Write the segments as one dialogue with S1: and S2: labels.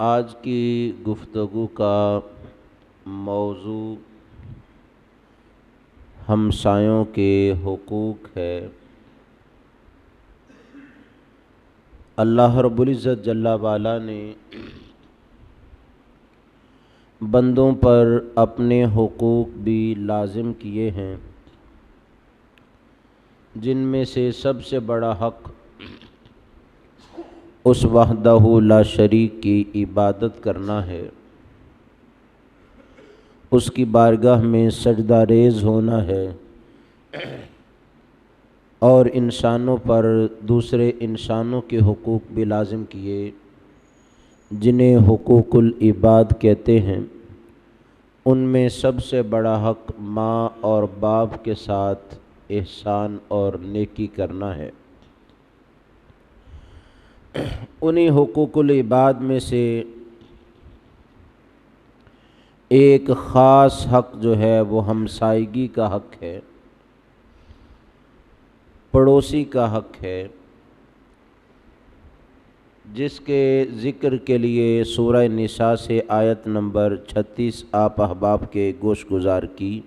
S1: آج کی گفتگو کا موضوع ہمسایوں کے حقوق ہے۔ اللہ رب العزت جل وعلا نے بندوں پر اپنے حقوق بھی لازم کیے ہیں، جن میں سے سب سے بڑا حق اس وحدہ لا شریک کی عبادت کرنا ہے، اس کی بارگاہ میں سجدہ ریز ہونا ہے، اور انسانوں پر دوسرے انسانوں کے حقوق بھی لازم کیے، جنہیں حقوق العباد کہتے ہیں۔ ان میں سب سے بڑا حق ماں اور باپ کے ساتھ احسان اور نیکی کرنا ہے۔ انہی حقوق العباد میں سے ایک خاص حق جو ہے وہ ہمسائیگی کا حق ہے، پڑوسی کا حق ہے، جس کے ذکر کے لیے سورہ نساء سے آیت نمبر 36 آپ احباب کے گوش گزار کی۔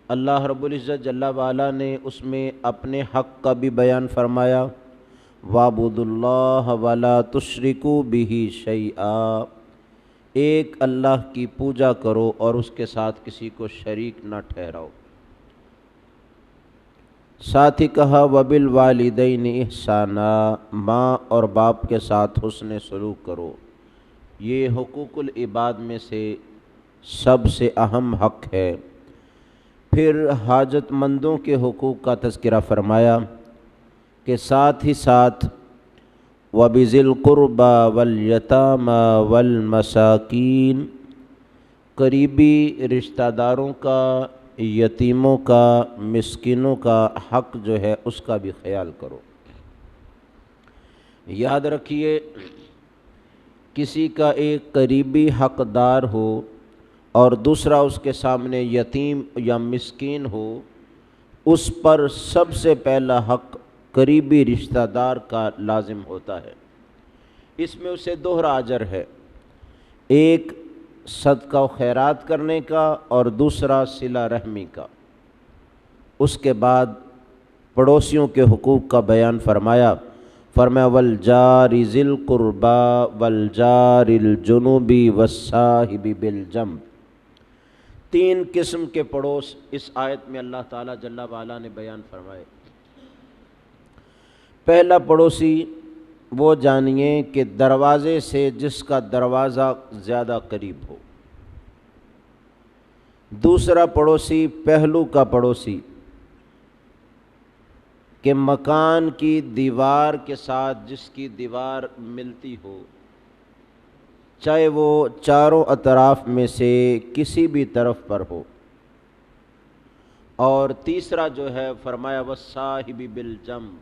S1: اللہ رب العزت جل وعلا نے اس میں اپنے حق کا بھی بیان فرمایا، وَاعْبُدُوا اللَّهَ وَلَا تُشْرِكُوا بِهِ شَيْئًا، ایک اللہ کی پوجا کرو اور اس کے ساتھ کسی کو شریک نہ ٹھہراؤ۔ ساتھ ہی کہا وَبِالْوَالِدَيْنِ إِحْسَانًا، ماں اور باپ کے ساتھ حسن سلوک کرو۔ یہ حقوق العباد میں سے سب سے اہم حق ہے۔ پھر حاجت مندوں کے حقوق کا تذکرہ فرمایا کہ ساتھ ہی ساتھ وَبِذِي الْقُرْبَى وَالْيَتَامَى وَالْمَسَاكِينِ، قریبی رشتہ داروں کا، یتیموں کا، مسکینوں کا حق جو ہے اس کا بھی خیال کرو۔ یاد رکھیے، کسی کا ایک قریبی حقدار ہو اور دوسرا اس کے سامنے یتیم یا مسکین ہو، اس پر سب سے پہلا حق قریبی رشتہ دار کا لازم ہوتا ہے۔ اس میں اسے دوہرا اجر ہے، ایک صدقہ و خیرات کرنے کا اور دوسرا صلہ رحمی کا۔ اس کے بعد پڑوسیوں کے حقوق کا بیان فرمایا، وَالْجَارِ ذِي الْقُرْبَى وَالْجَارِ الْجُنُبِ وَالصَّاحِبِ بِالْجَنبِ، تین قسم کے پڑوس اس آیت میں اللہ تعالیٰ جل وعلا نے بیان فرمائے۔ پہلا پڑوسی وہ جانیے کہ دروازے سے جس کا دروازہ زیادہ قریب ہو۔ دوسرا پڑوسی پہلو کا پڑوسی کہ مکان کی دیوار کے ساتھ جس کی دیوار ملتی ہو، چاہے وہ چاروں اطراف میں سے کسی بھی طرف پر ہو۔ اور تیسرا جو ہے فرمایا وَالصَّاحِبِ بِالْجَنبِ،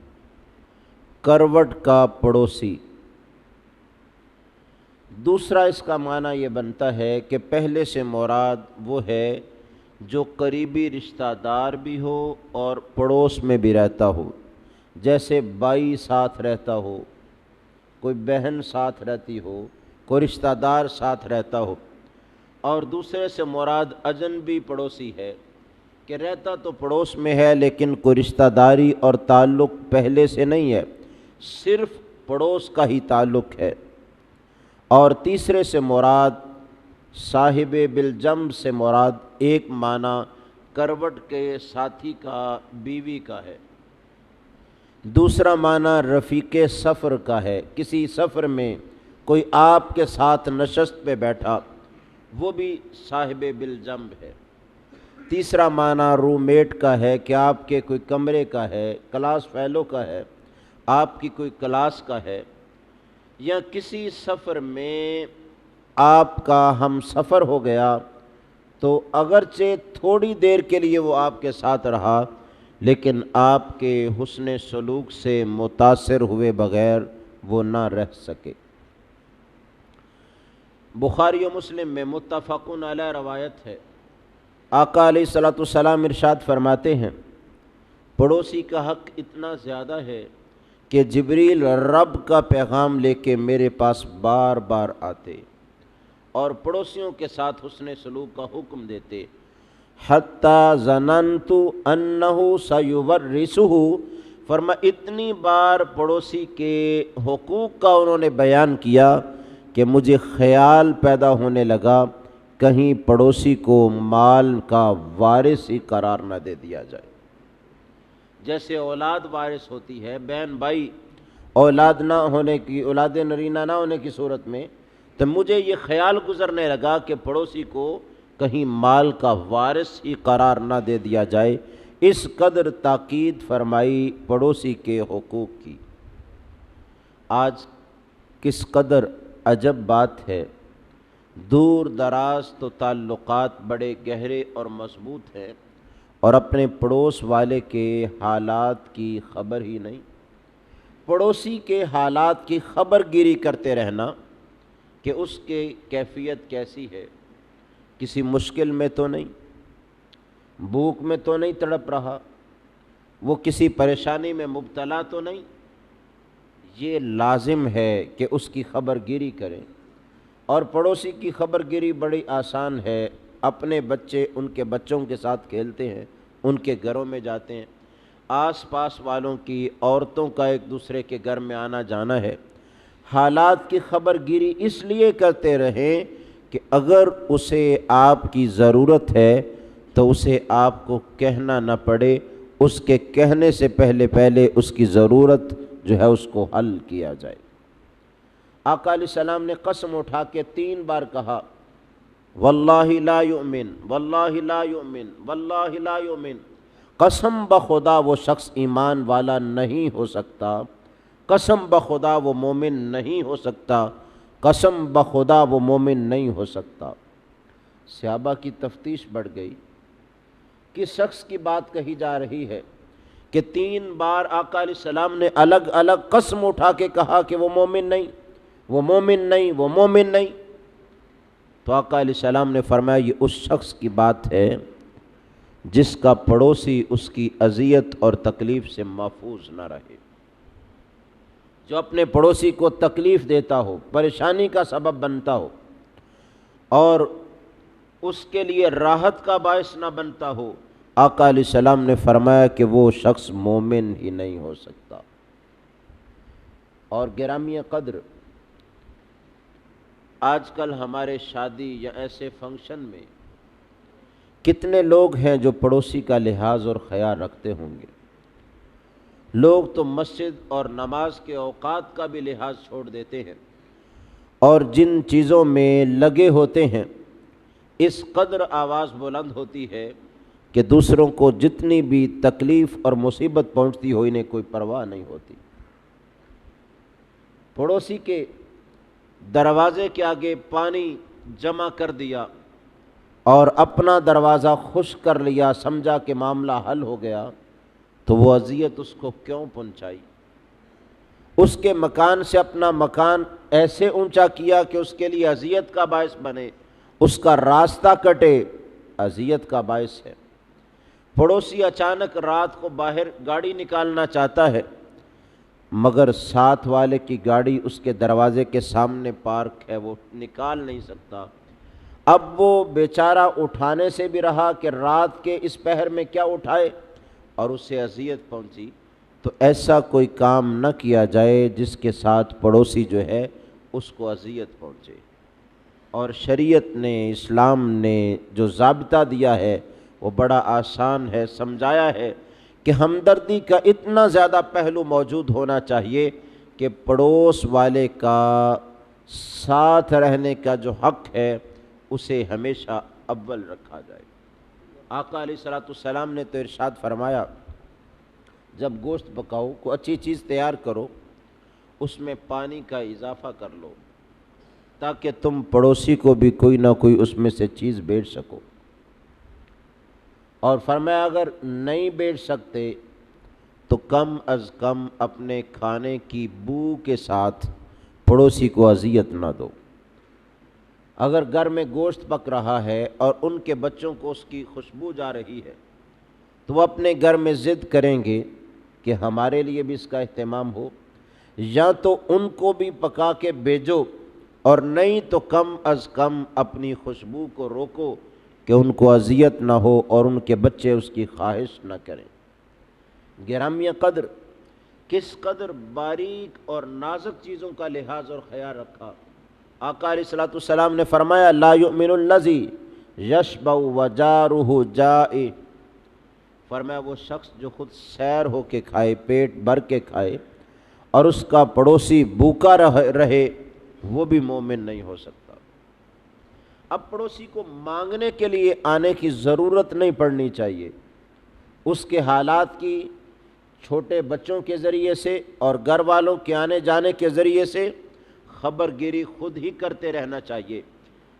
S1: کروٹ کا پڑوسی۔ دوسرا اس کا معنی یہ بنتا ہے کہ پہلے سے مراد وہ ہے جو قریبی رشتہ دار بھی ہو اور پڑوس میں بھی رہتا ہو، جیسے بھائی ساتھ رہتا ہو، کوئی بہن ساتھ رہتی ہو، کوئی رشتہ دار ساتھ رہتا ہو۔ اور دوسرے سے مراد اجنبی پڑوسی ہے کہ رہتا تو پڑوس میں ہے لیکن کوئی رشتہ داری اور تعلق پہلے سے نہیں ہے، صرف پڑوس کا ہی تعلق ہے۔ اور تیسرے سے مراد صاحب بالجنب سے مراد ایک معنی کروٹ کے ساتھی کا، بیوی کا ہے، دوسرا معنی رفیق سفر کا ہے، کسی سفر میں کوئی آپ کے ساتھ نشست پہ بیٹھا وہ بھی صاحب بالجنب ہے۔ تیسرا معنی روم میٹ کا ہے کہ آپ کے کوئی کمرے کا ہے، کلاس فیلو کا ہے، آپ کی کوئی کلاس کا ہے، یا کسی سفر میں آپ کا ہم سفر ہو گیا تو اگرچہ تھوڑی دیر کے لیے وہ آپ کے ساتھ رہا لیکن آپ کے حسن سلوک سے متاثر ہوئے بغیر وہ نہ رہ سکے۔ بخاری و مسلم میں متفقن علیہ روایت ہے، آقا علیہ الصلوۃ والسلام ارشاد فرماتے ہیں، پڑوسی کا حق اتنا زیادہ ہے کہ جبریل رب کا پیغام لے کے میرے پاس بار بار آتے اور پڑوسیوں کے ساتھ حسن سلوک کا حکم دیتے، حتیٰ ظننت انہ سیورثہ، فرما اتنی بار پڑوسی کے حقوق کا انہوں نے بیان کیا کہ مجھے خیال پیدا ہونے لگا کہیں پڑوسی کو مال کا وارث ہی قرار نہ دے دیا جائے۔ جیسے اولاد وارث ہوتی ہے، بہن بھائی اولاد نہ ہونے کی، اولاد نرینہ نہ ہونے کی صورت میں، تو مجھے یہ خیال گزرنے لگا کہ پڑوسی کو کہیں مال کا وارث ہی قرار نہ دے دیا جائے۔ اس قدر تاکید فرمائی پڑوسی کے حقوق کی۔ آج کس قدر عجب بات ہے، دور دراز تو تعلقات بڑے گہرے اور مضبوط ہیں اور اپنے پڑوس والے کے حالات کی خبر ہی نہیں، پڑوسی کے حالات کی خبر گیری کرتے رہنا کہ اس کی کیفیت کیسی ہے، کسی مشکل میں تو نہیں، بھوک میں تو نہیں تڑپ رہا، وہ کسی پریشانی میں مبتلا تو نہیں۔ یہ لازم ہے کہ اس کی خبر گیری کریں، اور پڑوسی کی خبر گیری بڑی آسان ہے۔ اپنے بچے ان کے بچوں کے ساتھ کھیلتے ہیں، ان کے گھروں میں جاتے ہیں، آس پاس والوں کی عورتوں کا ایک دوسرے کے گھر میں آنا جانا ہے۔ حالات کی خبر گیری اس لیے کرتے رہیں کہ اگر اسے آپ کی ضرورت ہے تو اسے آپ کو کہنا نہ پڑے، اس کے کہنے سے پہلے اس کی ضرورت جو ہے اس کو حل کیا جائے۔ آقا علیہ السلام نے قسم اٹھا کے 3 بار کہا، واللہ لا یؤمن، واللہ لا یؤمن، واللہ لا یؤمن، قسم بخدا وہ شخص ایمان والا نہیں ہو سکتا، قسم بخدا وہ مومن نہیں ہو سکتا، قسم بخدا وہ مومن نہیں ہو سکتا۔ صحابہ کی تفتیش بڑھ گئی، کس شخص کی بات کہی جا رہی ہے کہ 3 بار آقا علیہ السلام نے الگ الگ قسم اٹھا کے کہا کہ وہ مومن نہیں، وہ مومن نہیں، وہ مومن نہیں۔ تو آقا علیہ السلام نے فرمایا یہ اس شخص کی بات ہے جس کا پڑوسی اس کی اذیت اور تکلیف سے محفوظ نہ رہے، جو اپنے پڑوسی کو تکلیف دیتا ہو، پریشانی کا سبب بنتا ہو اور اس کے لیے راحت کا باعث نہ بنتا ہو۔ آقا علیہ السلام نے فرمایا کہ وہ شخص مومن ہی نہیں ہو سکتا۔ اور گرامی قدر، آج کل ہمارے شادی یا ایسے فنکشن میں کتنے لوگ ہیں جو پڑوسی کا لحاظ اور خیال رکھتے ہوں گے؟ لوگ تو مسجد اور نماز کے اوقات کا بھی لحاظ چھوڑ دیتے ہیں اور جن چیزوں میں لگے ہوتے ہیں اس قدر آواز بلند ہوتی ہے کہ دوسروں کو جتنی بھی تکلیف اور مصیبت پہنچتی ہو انہیں کوئی پرواہ نہیں ہوتی۔ پڑوسی کے دروازے کے آگے پانی جمع کر دیا اور اپنا دروازہ خشک کر لیا، سمجھا کہ معاملہ حل ہو گیا، تو وہ اذیت اس کو کیوں پہنچائی؟ اس کے مکان سے اپنا مکان ایسے اونچا کیا کہ اس کے لیے اذیت کا باعث بنے، اس کا راستہ کٹے، اذیت کا باعث ہے۔ پڑوسی اچانک رات کو باہر گاڑی نکالنا چاہتا ہے مگر ساتھ والے کی گاڑی اس کے دروازے کے سامنے پارک ہے، وہ نکال نہیں سکتا۔ اب وہ بیچارہ اٹھانے سے بھی رہا کہ رات کے اس پہر میں کیا اٹھائے، اور اسے اذیت پہنچی۔ تو ایسا کوئی کام نہ کیا جائے جس کے ساتھ پڑوسی جو ہے اس کو اذیت پہنچے۔ اور شریعت نے، اسلام نے جو ضابطہ دیا ہے وہ بڑا آسان ہے، سمجھایا ہے کہ ہمدردی کا اتنا زیادہ پہلو موجود ہونا چاہیے کہ پڑوس والے کا ساتھ رہنے کا جو حق ہے اسے ہمیشہ اول رکھا جائے۔ آقا علیہ السلام نے تو ارشاد فرمایا جب گوشت پکاؤ، کوئی اچھی چیز تیار کرو، اس میں پانی کا اضافہ کر لو تاکہ تم پڑوسی کو بھی کوئی نہ کوئی اس میں سے چیز بیچ سکو، اور فرمایا اگر نہیں بیچ سکتے تو کم از کم اپنے کھانے کی بو کے ساتھ پڑوسی کو اذیت نہ دو۔ اگر گھر میں گوشت پک رہا ہے اور ان کے بچوں کو اس کی خوشبو جا رہی ہے تو وہ اپنے گھر میں ضد کریں گے کہ ہمارے لیے بھی اس کا اہتمام ہو، یا تو ان کو بھی پکا کے بھیجو، اور نہیں تو کم از کم اپنی خوشبو کو روکو کہ ان کو اذیت نہ ہو اور ان کے بچے اس کی خواہش نہ کریں۔ گرامیہ قدر، کس قدر باریک اور نازک چیزوں کا لحاظ اور خیال رکھا۔ آقا علیہ الصلوۃ والسلام نے فرمایا لا یؤمن الذی یشبع وجارہ جائع، فرمایا وہ شخص جو خود سیر ہو کے کھائے، پیٹ بھر کے کھائے، اور اس کا پڑوسی بھوکا رہے، وہ بھی مومن نہیں ہو سکتا۔ اب پڑوسی کو مانگنے کے لیے آنے کی ضرورت نہیں پڑنی چاہیے، اس کے حالات کی چھوٹے بچوں کے ذریعے سے اور گھر والوں کے آنے جانے کے ذریعے سے خبر گیری خود ہی کرتے رہنا چاہیے۔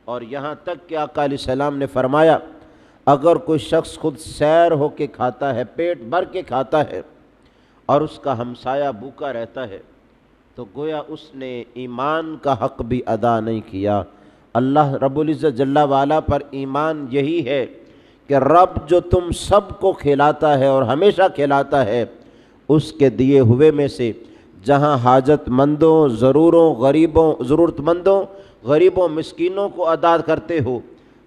S1: اور یہاں تک کہ آقا علیہ السلام نے فرمایا اگر کوئی شخص خود سیر ہو کے کھاتا ہے، پیٹ بھر کے کھاتا ہے، اور اس کا ہمسایہ بھوکا رہتا ہے، تو گویا اس نے ایمان کا حق بھی ادا نہیں کیا۔ اللہ رب العزت جل وعلا پر ایمان یہی ہے کہ رب جو تم سب کو کھلاتا ہے اور ہمیشہ کھلاتا ہے، اس کے دیے ہوئے میں سے جہاں حاجت مندوں، ضرورت مندوں، غریبوں، مسکینوں کو ادا کرتے ہو،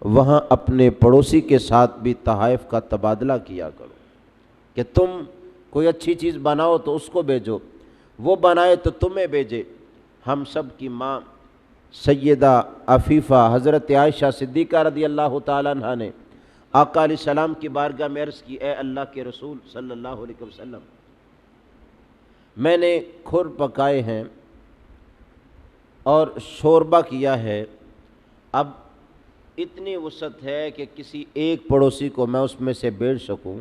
S1: وہاں اپنے پڑوسی کے ساتھ بھی تحائف کا تبادلہ کیا کرو، کہ تم کوئی اچھی چیز بناؤ تو اس کو بھیجو، وہ بنائے تو تمہیں بھیجے۔ ہم سب کی ماں سیدہ عفیفہ حضرت عائشہ صدیقہ رضی اللہ تعالیٰ عنہا نے آقا علیہ السلام کی بارگاہ میں عرض کی، اے اللہ کے رسول صلی اللہ علیہ وسلم، میں نے کھر پکائے ہیں اور شوربہ کیا ہے، اب اتنی وسعت ہے کہ کسی ایک پڑوسی کو میں اس میں سے بھیج سکوں۔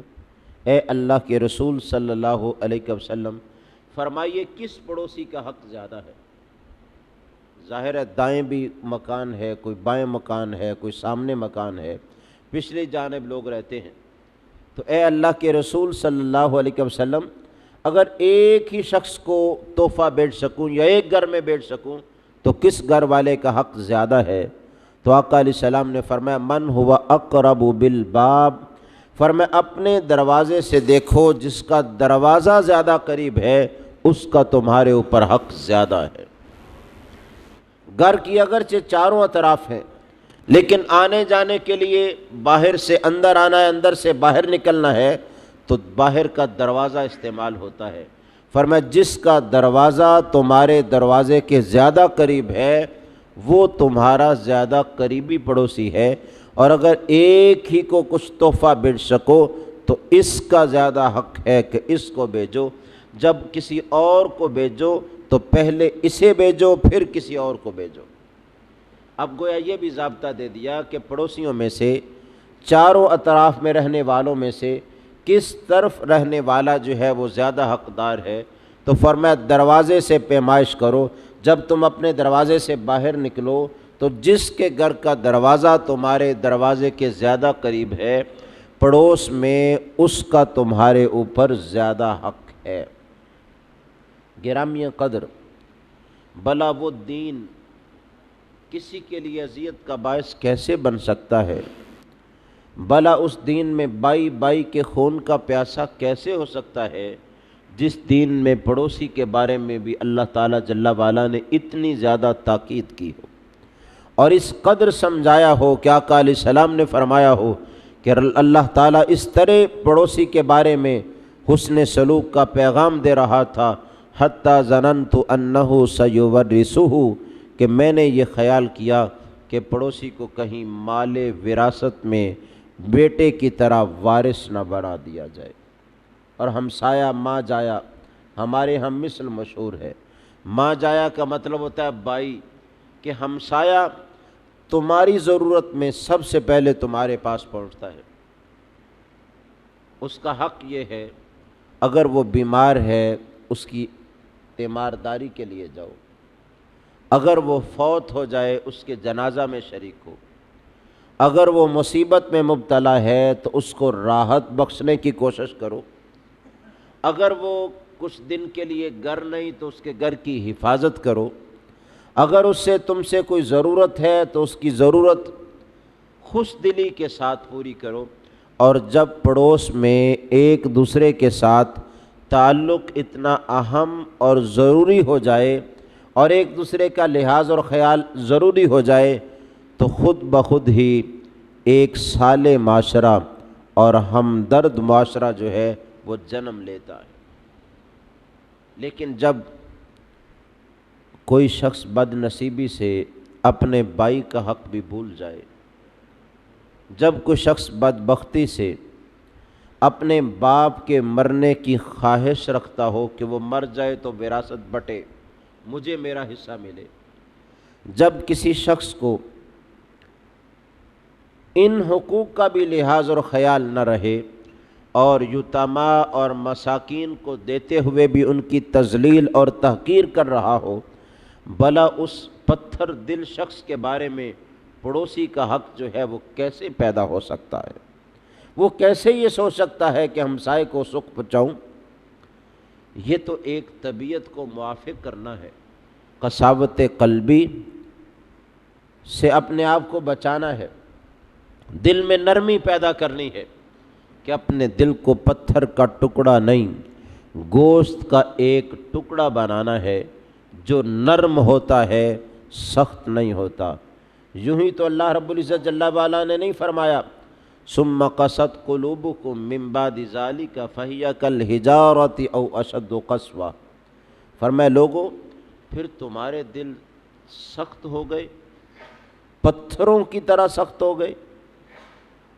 S1: اے اللہ کے رسول صلی اللہ علیہ وسلم، فرمائیے کس پڑوسی کا حق زیادہ ہے؟ ظاہر ہے دائیں بھی مکان ہے، کوئی بائیں مکان ہے، کوئی سامنے مکان ہے، پچھلی جانب لوگ رہتے ہیں، تو اے اللہ کے رسول صلی اللہ علیہ وسلم، اگر ایک ہی شخص کو تحفہ بھیج سکوں یا ایک گھر میں بھیج سکوں تو کس گھر والے کا حق زیادہ ہے؟ تو آقا علیہ السلام نے فرمایا من ہوا اقرب بالباب، فرمایا اپنے دروازے سے دیکھو، جس کا دروازہ زیادہ قریب ہے اس کا تمہارے اوپر حق زیادہ ہے۔ گھر کی اگرچہ چاروں اطراف ہیں، لیکن آنے جانے کے لیے باہر سے اندر آنا ہے، اندر سے باہر نکلنا ہے، تو باہر کا دروازہ استعمال ہوتا ہے۔ فرمایا جس کا دروازہ تمہارے دروازے کے زیادہ قریب ہے وہ تمہارا زیادہ قریبی پڑوسی ہے، اور اگر ایک ہی کو کچھ تحفہ بھیج سکو تو اس کا زیادہ حق ہے کہ اس کو بھیجو، جب کسی اور کو بھیجو تو پہلے اسے بھیجو پھر کسی اور کو بھیجو۔ اب گویا یہ بھی ضابطہ دے دیا کہ پڑوسیوں میں سے، چاروں اطراف میں رہنے والوں میں سے کس طرف رہنے والا جو ہے وہ زیادہ حقدار ہے، تو فرمایا دروازے سے پیمائش کرو، جب تم اپنے دروازے سے باہر نکلو تو جس کے گھر کا دروازہ تمہارے دروازے کے زیادہ قریب ہے، پڑوس میں اس کا تمہارے اوپر زیادہ حق ہے۔ گرامیہ قدر، بھلا وہ دین کسی کے لیے اذیت کا باعث کیسے بن سکتا ہے؟ بھلا اس دین میں بائی بائی کے خون کا پیاسا کیسے ہو سکتا ہے جس دین میں پڑوسی کے بارے میں بھی اللہ تعالیٰ جل وعلا نے اتنی زیادہ تاکید کی ہو اور اس قدر سمجھایا ہو کہ آقا علیہ السلام نے فرمایا ہو کہ اللہ تعالیٰ اس طرح پڑوسی کے بارے میں حسن سلوک کا پیغام دے رہا تھا، حتیٰ ظننت انہ سیورثہ، کہ میں نے یہ خیال کیا کہ پڑوسی کو کہیں مال وراثت میں بیٹے کی طرح وارث نہ بنا دیا جائے۔ اور ہمسایہ ماں جایا ہمارے ہم مثل مشہور ہے، ماں جایا کا مطلب ہوتا ہے بھائی، کہ ہمسایہ تمہاری ضرورت میں سب سے پہلے تمہارے پاس پہنچتا ہے۔ اس کا حق یہ ہے اگر وہ بیمار ہے اس کی تیمارداری کے لیے جاؤ، اگر وہ فوت ہو جائے اس کے جنازہ میں شریک ہو، اگر وہ مصیبت میں مبتلا ہے تو اس کو راحت بخشنے کی کوشش کرو، اگر وہ کچھ دن کے لیے گھر نہیں تو اس کے گھر کی حفاظت کرو، اگر اس سے تم سے کوئی ضرورت ہے تو اس کی ضرورت خوش دلی کے ساتھ پوری کرو۔ اور جب پڑوس میں ایک دوسرے کے ساتھ تعلق اتنا اہم اور ضروری ہو جائے اور ایک دوسرے کا لحاظ اور خیال ضروری ہو جائے تو خود بخود ہی ایک صالح معاشرہ اور ہمدرد معاشرہ جو ہے وہ جنم لیتا ہے۔ لیکن جب کوئی شخص بد نصیبی سے اپنے بھائی کا حق بھی بھول جائے، جب کوئی شخص بدبختی سے اپنے باپ کے مرنے کی خواہش رکھتا ہو کہ وہ مر جائے تو وراثت بٹے، مجھے میرا حصہ ملے، جب کسی شخص کو ان حقوق کا بھی لحاظ اور خیال نہ رہے اور یتیما اور مساکین کو دیتے ہوئے بھی ان کی تذلیل اور تحقیر کر رہا ہو، بھلا اس پتھر دل شخص کے بارے میں پڑوسی کا حق جو ہے وہ کیسے پیدا ہو سکتا ہے؟ وہ کیسے یہ سوچ سکتا ہے کہ ہمسائے کو سکھ پہنچاؤں؟ یہ تو ایک طبیعت کو موافق کرنا ہے، قساوت قلبی سے اپنے آپ کو بچانا ہے، دل میں نرمی پیدا کرنی ہے کہ اپنے دل کو پتھر کا ٹکڑا نہیں، گوشت کا ایک ٹکڑا بنانا ہے جو نرم ہوتا ہے، سخت نہیں ہوتا۔ یوں ہی تو اللہ رب العزت جل وعلا نے نہیں فرمایا ثم قست قلوبکم من بعد ذلک فہی کالحجارۃ او اشد قسوہ، فرمایا لوگو پھر تمہارے دل سخت ہو گئے، پتھروں کی طرح سخت ہو گئے،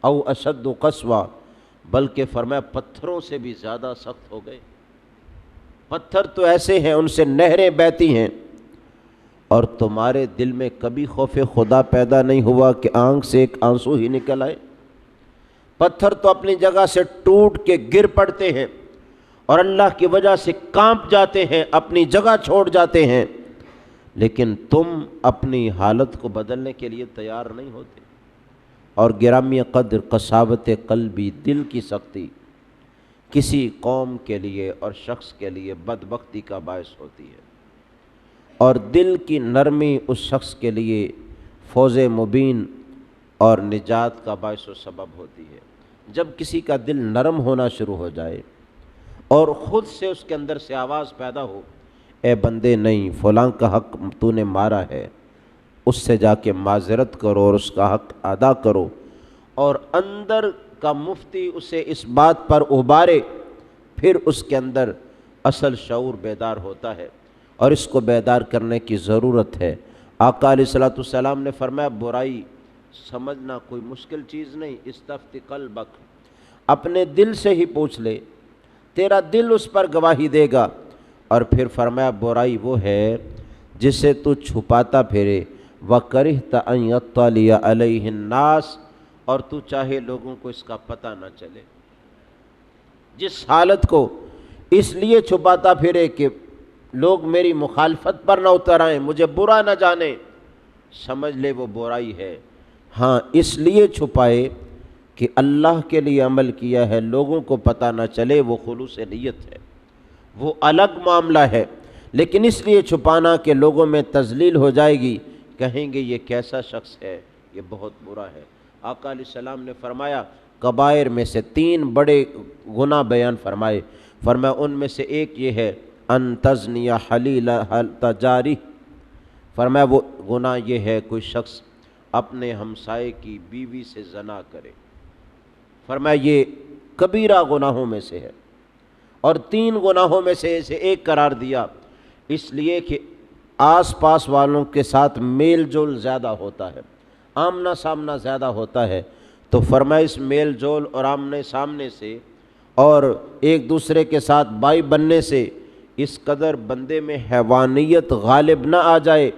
S1: او اشد قسوہ، بلکہ فرمایا پتھروں سے بھی زیادہ سخت ہو گئے۔ پتھر تو ایسے ہیں ان سے نہریں بہتی ہیں، اور تمہارے دل میں کبھی خوف خدا پیدا نہیں ہوا کہ آنکھ سے ایک آنسو ہی نکل آئے؟ پتھر تو اپنی جگہ سے ٹوٹ کے گر پڑتے ہیں اور اللہ کی وجہ سے کانپ جاتے ہیں، اپنی جگہ چھوڑ جاتے ہیں، لیکن تم اپنی حالت کو بدلنے کے لیے تیار نہیں ہوتے۔ اور گرامی قدر قساوت قلبی، دل کی سختی کسی قوم کے لیے اور شخص کے لیے بدبختی کا باعث ہوتی ہے، اور دل کی نرمی اس شخص کے لیے فوز مبین اور نجات کا باعث و سبب ہوتی ہے۔ جب کسی کا دل نرم ہونا شروع ہو جائے اور خود سے اس کے اندر سے آواز پیدا ہو، اے بندے نہیں، فلاں کا حق تو نے مارا ہے، اس سے جا کے معذرت کرو اور اس کا حق ادا کرو، اور اندر کا مفتی اسے اس بات پر ابھارے، پھر اس کے اندر اصل شعور بیدار ہوتا ہے، اور اس کو بیدار کرنے کی ضرورت ہے۔ آقا علیہ الصلوۃ والسلام نے فرمایا برائی سمجھنا کوئی مشکل چیز نہیں، استفتی قلبک، اپنے دل سے ہی پوچھ لے، تیرا دل اس پر گواہی دے گا۔ اور پھر فرمایا برائی وہ ہے جسے تو چھپاتا پھرے، وَكَرِهْتَ أَن يَطَّلِعَ عَلَيْهِ النَّاسُ، اور تو چاہے لوگوں کو اس کا پتہ نہ چلے، جس حالت کو اس لیے چھپاتا پھرے کہ لوگ میری مخالفت پر نہ اتر آئیں، مجھے برا نہ جانے، سمجھ لے وہ برائی ہے۔ ہاں اس لیے چھپائے کہ اللہ کے لیے عمل کیا ہے، لوگوں کو پتہ نہ چلے، وہ خلوص نیت ہے، وہ الگ معاملہ ہے، لیکن اس لیے چھپانا کہ لوگوں میں تذلیل ہو جائے گی، کہیں گے یہ کیسا شخص ہے، یہ بہت برا ہے۔ آقا علیہ السلام نے فرمایا کبائر میں سے 3 بڑے گناہ بیان فرمائے، فرمایا ان میں سے ایک یہ ہے ان تزنی حلیل تجاری، فرمایا وہ گناہ یہ ہے کوئی شخص اپنے ہمسائے کی بیوی سے زنا کرے، فرمایا یہ کبیرہ گناہوں میں سے ہے، اور 3 گناہوں میں سے اسے ایک قرار دیا، اس لیے کہ آس پاس والوں کے ساتھ میل جول زیادہ ہوتا ہے، آمنا سامنا زیادہ ہوتا ہے، تو فرمایا اس میل جول اور آمنے سامنے سے اور ایک دوسرے کے ساتھ بھائی بننے سے اس قدر بندے میں حیوانیت غالب نہ آ جائے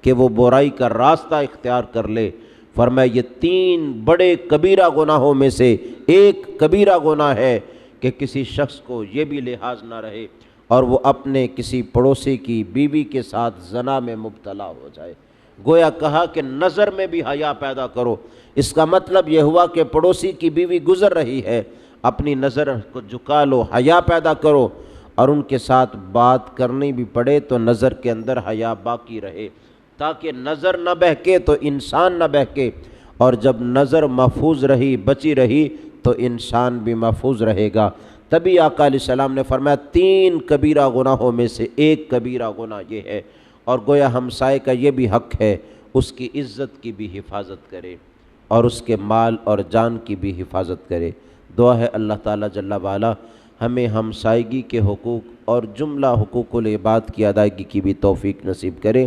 S1: کہ وہ برائی کا راستہ اختیار کر لے۔ فرمایا یہ 3 بڑے کبیرہ گناہوں میں سے ایک کبیرہ گناہ ہے کہ کسی شخص کو یہ بھی لحاظ نہ رہے اور وہ اپنے کسی پڑوسی کی بیوی کے ساتھ زنا میں مبتلا ہو جائے۔ گویا کہا کہ نظر میں بھی حیا پیدا کرو، اس کا مطلب یہ ہوا کہ پڑوسی کی بیوی گزر رہی ہے، اپنی نظر کو جھکا لو، حیا پیدا کرو، اور ان کے ساتھ بات کرنی بھی پڑے تو نظر کے اندر حیا باقی رہے، تاکہ نظر نہ بہکے تو انسان نہ بہکے، اور جب نظر محفوظ رہی، بچی رہی، تو انسان بھی محفوظ رہے گا۔ تبھی آقا علیہ السلام نے فرمایا 3 کبیرہ گناہوں میں سے ایک کبیرہ گناہ یہ ہے، اور گویا ہمسائے کا یہ بھی حق ہے اس کی عزت کی بھی حفاظت کرے اور اس کے مال اور جان کی بھی حفاظت کرے۔ دعا ہے اللہ تعالیٰ جل وعلا ہمیں ہمسائیگی کے حقوق اور جملہ حقوق العباد کی ادائیگی کی بھی توفیق نصیب کرے۔